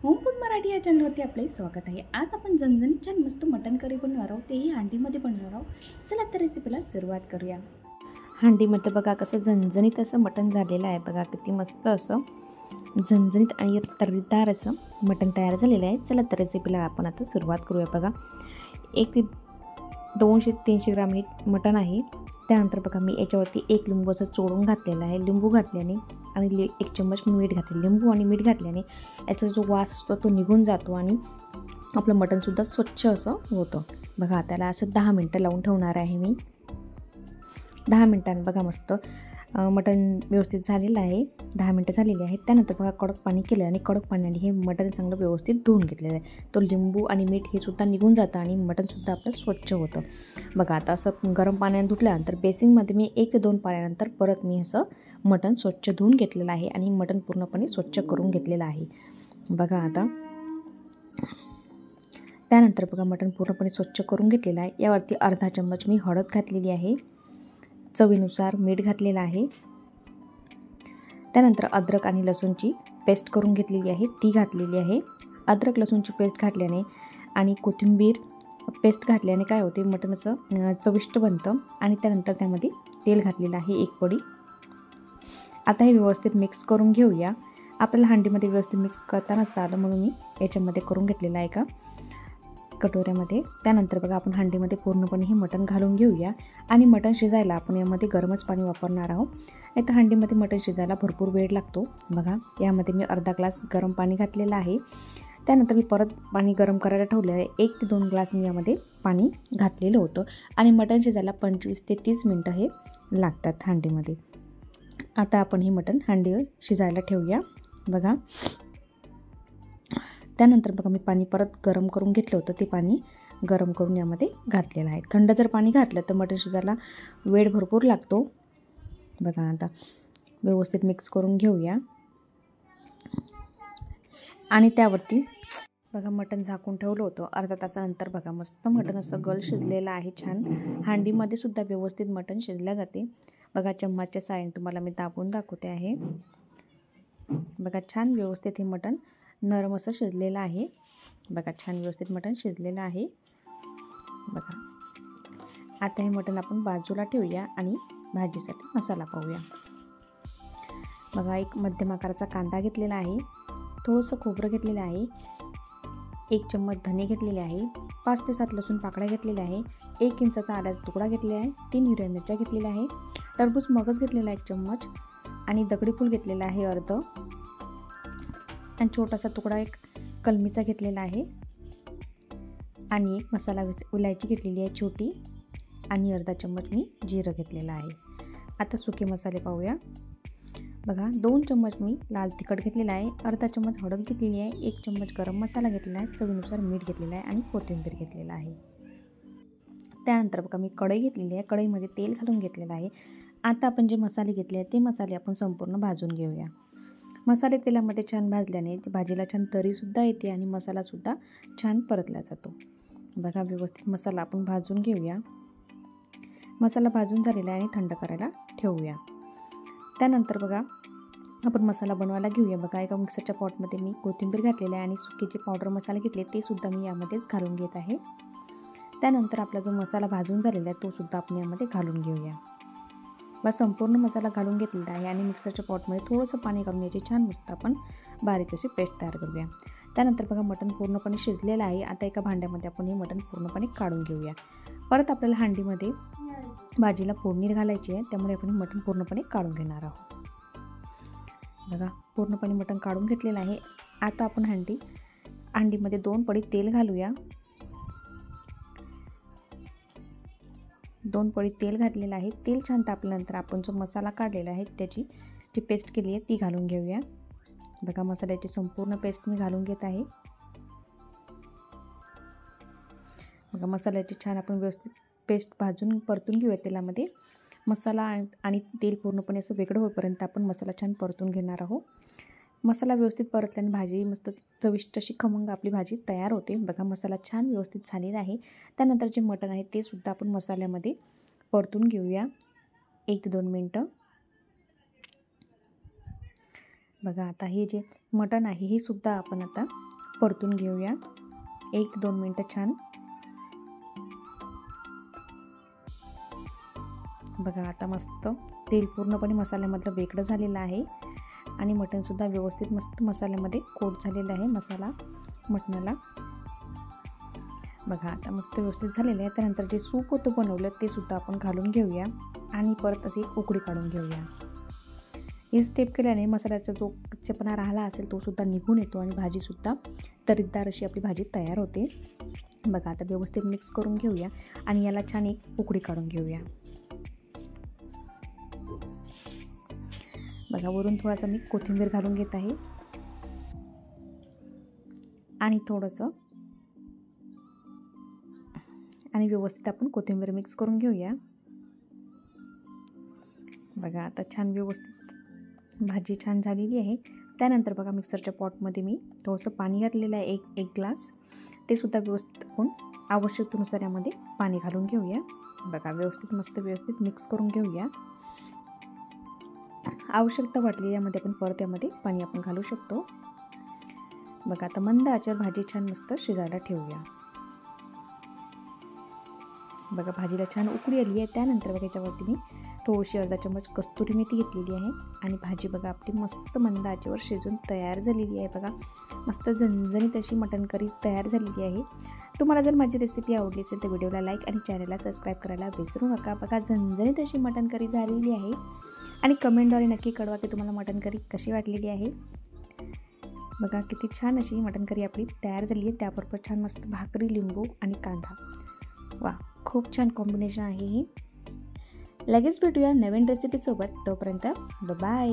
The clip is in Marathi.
होम फूड मराठी या चॅनलवरती आपले स्वागत आहे। आज आपण झणझणीत छान मस्त मटण करी बनवणार आहोत, तेही हांडीमध्ये बनवणार आहोत। चला तर रेसिपीला सुरुवात करूया। हांडीमध्ये बघा कसं झणझणीत असं मटण झालेलं आहे। बघा किती मस्त असं झणझणीत आणि तर्रीदार असं मटण तयार झालेलं आहे। चला तर रेसिपीला आपण आता सुरुवात करूया। बघा 1 ते 200-300 ग्राम हे मटण आहे। त्यानंतर बघा मी याच्यावरती 1 लिंबू असं चोळून घातलेला आहे। लिंबू घातल्याने आणि 1 चम्मच मीठ घातले। लिंबू आणि मीठ घातल्याने याचा जो वास असतो तो निघून जातो आणि आपलं मटणसुद्धा स्वच्छ असं होतं। बघा त्याला असं 10 मिनटं लावून ठेवणार आहे मी। 10 मिनटांनी बघा मस्त मटण व्यवस्थित झालेलं आहे। 10 मिनटं झालेली आहेत। त्यानंतर बघा कडक पाणी केलं आणि कडक पाण्याने हे मटण चांगलं व्यवस्थित धुवून घेतलेलं आहे। तो लिंबू आणि मीठ हे सुद्धा निघून जातं आणि मटणसुद्धा आपलं स्वच्छ होतं। बघा आता असं गरम पाण्याने धुतल्यानंतर बेसिनमध्ये मी 1 ते 2 पाण्यानंतर परत मी असं मटण स्वच्छ धुवून घेतलेलं आहे आणि मटण पूर्णपणे स्वच्छ करून घेतलेलं आहे। बघा आता त्यानंतर बघा मटण पूर्णपणे स्वच्छ करून घेतलेलं आहे। यावरती अर्धा चम्मच मी हळद घातलेली आहे। चवीनुसार मीठ घातलेलं आहे। त्यानंतर अद्रक आणि लसूणची पेस्ट करून घेतलेली आहे, ती घातलेली आहे। अद्रक लसूणची पेस्ट घातल्याने आणि कोथिंबीर पेस्ट घातल्याने काय होते, मटण असं चविष्ट बनतं। आणि त्यानंतर त्यामध्ये तेल घातलेलं आहे 1 पडी। आता हे व्यवस्थित मिक्स करून घेऊया। आपल्याला हांडीमध्ये व्यवस्थित मिक्स करता नसतं आलं म्हणून मी याच्यामध्ये करून घेतलेलं आहे का कटोऱ्यामध्ये। त्यानंतर बघा आपण हांडीमध्ये पूर्णपणे हे मटण घालून घेऊया आणि मटण शिजायला आपण यामध्ये गरमच पाणी वापरणार आहोत। नाही तर हांडीमध्ये मटण शिजायला भरपूर वेळ लागतो। बघा यामध्ये मी अर्धा ग्लास गरम पाणी घातलेलं आहे। त्यानंतर मी परत पाणी गरम करायला ठेवलं आहे। 1 ते 2 ग्लास मी यामध्ये पाणी घातलेलं होतं आणि मटण शिजायला 25 ते 30 मिनटं हे लागतात हांडीमध्ये। आता आपण हे मटण हांडीवर शिजायला ठेवूया। बघा त्यानंतर बघा मी पाणी परत गरम करून घेतलं होतं, ते पाणी गरम करून यामध्ये घातलेलं आहे। थंड जर पाणी घातलं तर मटण शिजायला वेळ भरपूर लागतो। बघा आता व्यवस्थित मिक्स करून घेऊया आणि त्यावरती बघा मटण झाकून ठेवलं होतं। अर्धा तासानंतर बघा मस्त मटण असं गल शिजलेलं आहे छान। हांडीमध्ये सुद्धा व्यवस्थित मटण शिजल्या जाते। बघा चम्मचच्या साहाय्याने तुम्हाला मी दाबून दाखवते आहे। बघा छान व्यवस्थित हे मटण नरम असं शिजलेलं आहे। बघा छान व्यवस्थित मटण शिजलेलं आहे। बघा आता हे मटण आपण बाजूला ठेवूया आणि भाजीसाठी मसाला पाहूया। बघा 1 मध्यम आकाराचा कांदा घेतलेला आहे, थोडंसं खोबरं घेतलेलं आहे, 1 चम्मच धने घेतलेले आहे, 5 ते 7 लसूण पाकळ्या घेतलेल्या आहे, 1 इंचाचा आल्याचा तुकडा घेतलेला आहे, 3 हिरव्या मिरच्या घेतलेल्या आहे, टरबूज मगज घेतलेला 1 चम्मच आणि दगडी फूल घेतलेला आहे अर्ध आणि छोटासा तुकडा 1 कलमीचा घेतलेला आहे आणि 1 मसाला इलायची घेतलेली आहे छोटी आणि अर्धा चम्मच मी जिरं घेतलेलं आहे। आता सुके मसाले पाहूया। बघा 2 चम्मच मी लाल तिखट घेतलेला आहे, अर्धा चम्मच हळद घेतलेली आहे, 1 चम्मच गरम मसाला घेतलेला आहे, चवीनुसार मीठ घेतलेलं आहे आणि कोथिंबीर घेतलेला आहे। त्यानंतर बघा मी कढई घेतलेली आहे, कढईमध्ये तेल घालून घेतलेलं आहे। आता आपण जे मसाले घेतले आहेत ते मसाले आपण संपूर्ण भाजून घेऊया। मसाले तेलामध्ये छान भाजल्याने भाजीला छान तरीसुद्धा येते आणि मसालासुद्धा छान परतला जातो। बघा व्यवस्थित मसाला आपण भाजून घेऊया। मसाला भाजून झालेला आहे आणि थंड करायला ठेवूया। त्यानंतर बघा आपण मसाला बनवायला घेऊया। बघा एका मिक्सरच्या पॉटमध्ये मी कोथिंबीर घातलेली आहे आणि सुकीचे पावडर मसाले घेतले ते सुद्धा मी यामध्येच घालून घेत आहे। त्यानंतर आपला जो मसाला भाजून झालेला आहे तो सुद्धा आपण यामध्ये घालून घेऊया। बस संपूर्ण मसाला घालून घेतलेला आहे आणि मिक्सरच्या पॉटमध्ये थोडंसं पाणी घालून याची छान मस्त आपण बारीक अशी पेस्ट तयार करूया। त्यानंतर बघा मटण पूर्णपणे शिजलेलं आहे। आता एका भांड्यामध्ये आपण हे मटण पूर्णपणे काढून घेऊया। परत आपल्याला हांडीमध्ये भाजीला फोडणी घालायची आहे, त्यामुळे आपण मटण पूर्णपणे काढून घेणार आहोत। बघा पूर्णपणे मटण काढून घेतलेलं आहे। आता आपण हांडीमध्ये 2 पडी तेल घालूया। 2 पडी तेल घातलेलं आहे। तेल छान तापल्यानंतर आपण जो मसाला काढलेला आहे त्याची जी पेस्ट केली आहे ती घालून घेऊया। बघा मसाल्याची संपूर्ण पेस्ट मी घालून घेत आहे। बघा मसाल्याची छान आपण व्यवस्थित पेस्ट भाजून परतून घेऊया तेलामध्ये। मसाला आणि तेल पूर्णपणे असं वेगळं होईपर्यंत आपण मसाला छान परतून घेणार आहोत। मसाला व्यवस्थित परतल्याने भाजी मस्त चविष्ट अशी खमंग आपली भाजी तयार होते। बघा मसाला छान व्यवस्थित झालेला आहे। त्यानंतर जे मटण आहे ते सुद्धा आपण मसाल्यामध्ये परतून घेऊया 1 ते 2 मिनटं। बघा आता हे जे मटण आहे हे सुद्धा आपण आता परतून घेऊया 1-2 मिनटं छान. बघा आता मस्त तेल पूर्णपणे मसाल्यामधलं वेगळं झालेलं आहे आणि मटणसुद्धा व्यवस्थित मस्त मसाल्यामध्ये कोट झालेलं आहे मसाला मटणाला. बघा आता मस्त व्यवस्थित झालेलं आहे. त्यानंतर जे सूप होतं बनवलं ते सुद्धा आपण घालून घेऊया आणि परत अशी उकळी काढून घेऊया. ही स्टेप केल्याने मसाल्याचा जो कच्चेपणा राहिला असेल तो सुद्धा निघून येतो आणि भाजीसुद्धा तर्रीदार अशी आपली भाजी तयार होते. बघा आता व्यवस्थित मिक्स करून घेऊया आणि याला छान एक उकळी काढून घेऊया. बघा वरून थोडासा मी कोथिंबीर घालून घेत आहे आणि थोडंसं आणि व्यवस्थित आपण कोथिंबीर मिक्स करून घेऊया. बघा आता छान व्यवस्थित भाजी छान झालेली आहे. त्यानंतर बघा मिक्सरच्या पॉटमध्ये मी थोडंसं पाणी घातलेलं आहे एक ग्लास. ते सुद्धा व्यवस्थित आपण आवश्यकतेनुसार यामध्ये पाणी घालून घेऊया. बघा व्यवस्थित मिक्स करून घेऊया. आवश्यकता वाटली यामध्ये आपण परत यामध्ये पाणी आपण घालू शकतो. बघा आता मंद आचेवर भाजी छान मस्त शिजायला ठेवूया. बघा भाजीला छान उकळी आली आहे. त्यानंतर बघा याच्यावरती मी थोडीशी अर्धा चमच कस्तुरी मेथी घेतलेली आहे आणि भाजी बघा आपली मस्त मंद आचेवर शिजून तयार झालेली आहे. बघा मस्त झणझणीत अशी मटण करी तयार झालेली आहे. तुम्हाला जर माझी रेसिपी आवडली असेल तर व्हिडिओला लाईक आणि चॅनलला सबस्क्राईब करायला विसरू नका. बघा झणझणीत अशी मटण करी झालेली आहे आणि कमेंटद्वारे नक्की कळवा की तुम्हाला मटण करी कशी वाटलेली आहे. बघा किती छान अशी मटण करी आपली तयार झाली आहे. त्याबरोबर छान मस्त भाकरी, लिंबू आणि कांदा. वा खूप छान कॉम्बिनेशन आहे ही. लगेच भेटूया नवीन रेसिपीसोबत. तोपर्यंत बाय.